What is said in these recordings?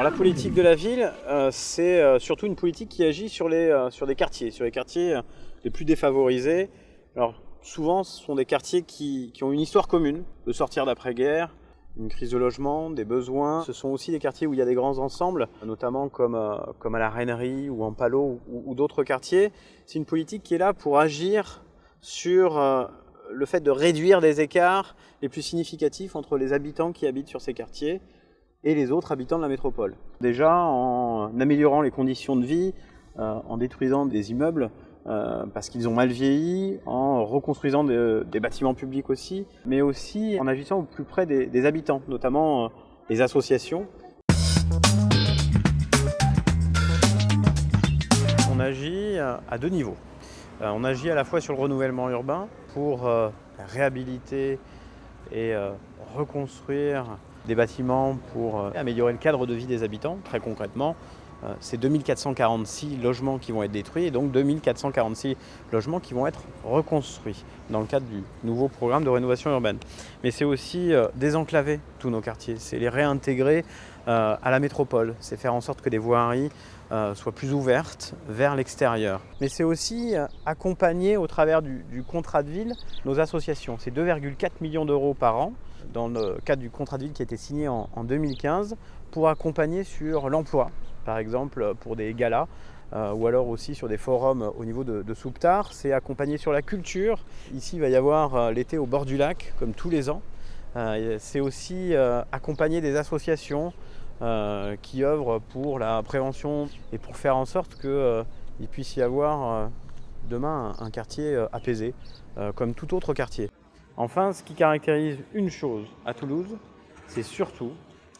La politique de la ville, c'est surtout une politique qui agit sur des quartiers, sur les quartiers les plus défavorisés. Alors souvent, ce sont des quartiers qui ont une histoire commune, de sortir d'après-guerre, une crise de logement, des besoins. Ce sont aussi des quartiers où il y a des grands ensembles, notamment comme à la Rainerie ou en Palo ou d'autres quartiers. C'est une politique qui est là pour agir sur le fait de réduire des écarts les plus significatifs entre les habitants qui habitent sur ces quartiers et les autres habitants de la métropole. Déjà en améliorant les conditions de vie, en détruisant des immeubles parce qu'ils ont mal vieilli, en reconstruisant des bâtiments publics aussi, mais aussi en agissant au plus près des habitants, notamment les associations. On agit à deux niveaux. On agit à la fois sur le renouvellement urbain pour réhabiliter et reconstruire des bâtiments pour améliorer le cadre de vie des habitants. Très concrètement, c'est 2446 logements qui vont être détruits et donc 2446 logements qui vont être reconstruits dans le cadre du nouveau programme de rénovation urbaine. Mais c'est aussi désenclaver tous nos quartiers, c'est les réintégrer à la métropole, c'est faire en sorte que des voiries soient plus ouvertes vers l'extérieur. Mais c'est aussi accompagner au travers du contrat de ville nos associations. C'est 2,4 millions d'euros par an dans le cadre du contrat de ville qui a été signé en 2015 pour accompagner sur l'emploi, par exemple pour des galas ou alors aussi sur des forums au niveau de Souptar. C'est accompagner sur la culture. Ici, il va y avoir l'été au bord du lac, comme tous les ans. C'est aussi accompagner des associations qui œuvrent pour la prévention et pour faire en sorte qu'il puisse y avoir demain un quartier apaisé, comme tout autre quartier. Enfin, ce qui caractérise une chose à Toulouse, c'est surtout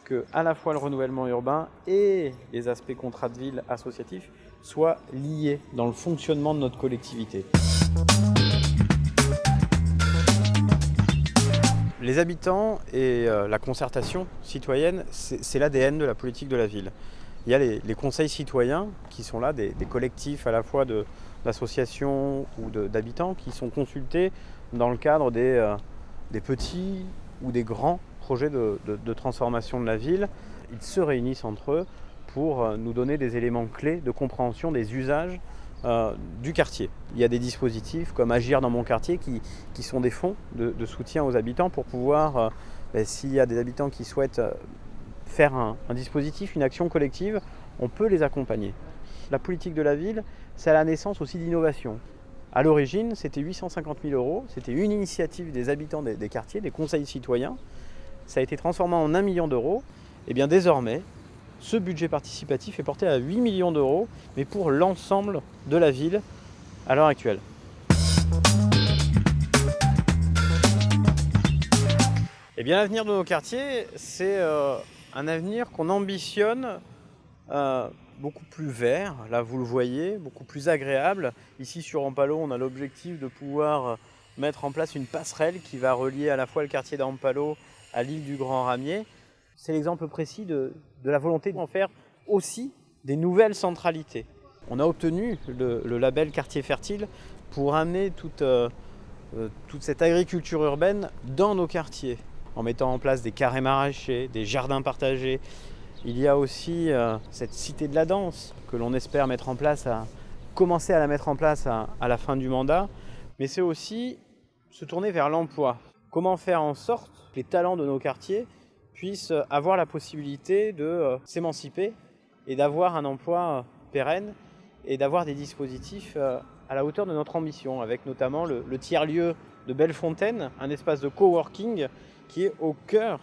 que à la fois le renouvellement urbain et les aspects contrats de ville associatifs soient liés dans le fonctionnement de notre collectivité. Les habitants et la concertation citoyenne, c'est l'ADN de la politique de la ville. Il y a les conseils citoyens qui sont là, des collectifs à la fois d'associations ou d'habitants qui sont consultés dans le cadre des petits ou des grands projets de transformation de la ville. Ils se réunissent entre eux pour nous donner des éléments clés de compréhension des usages du quartier. Il y a des dispositifs comme Agir dans mon quartier qui sont des fonds de soutien aux habitants pour pouvoir, s'il y a des habitants qui souhaitent faire un dispositif, une action collective, on peut les accompagner. La politique de la ville, c'est à la naissance aussi d'innovation. À l'origine, c'était 850 000 €, c'était une initiative des habitants des quartiers, des conseils citoyens. Ça a été transformé en 1 million d'euros. Et bien désormais, ce budget participatif est porté à 8 millions d'euros, mais pour l'ensemble de la ville à l'heure actuelle. Et bien l'avenir de nos quartiers, c'est un avenir qu'on ambitionne beaucoup plus vert, là vous le voyez, beaucoup plus agréable. Ici sur Ampalo, on a l'objectif de pouvoir mettre en place une passerelle qui va relier à la fois le quartier d'Ampalo à l'île du Grand Ramier. C'est l'exemple précis de la volonté d'en faire aussi des nouvelles centralités. On a obtenu le label Quartier Fertile pour amener toute cette agriculture urbaine dans nos quartiers, en mettant en place des carrés maraîchers, des jardins partagés. Il y a aussi cette cité de la danse que l'on espère commencer à la mettre en place à la fin du mandat. Mais c'est aussi se tourner vers l'emploi. Comment faire en sorte que les talents de nos quartiers puissent avoir la possibilité de s'émanciper et d'avoir un emploi pérenne et d'avoir des dispositifs à la hauteur de notre ambition, avec notamment le tiers-lieu de Bellefontaine, un espace de coworking qui est au cœur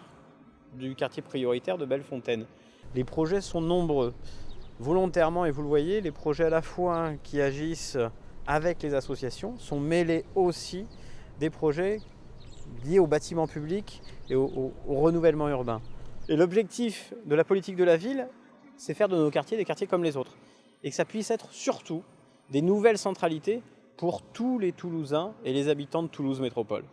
du quartier prioritaire de Bellefontaine. Les projets sont nombreux. Volontairement, et vous le voyez, les projets à la fois qui agissent avec les associations sont mêlés aussi des projets liés au bâtiment public et au renouvellement urbain. Et l'objectif de la politique de la ville, c'est faire de nos quartiers des quartiers comme les autres. Et que ça puisse être surtout des nouvelles centralités pour tous les Toulousains et les habitants de Toulouse Métropole.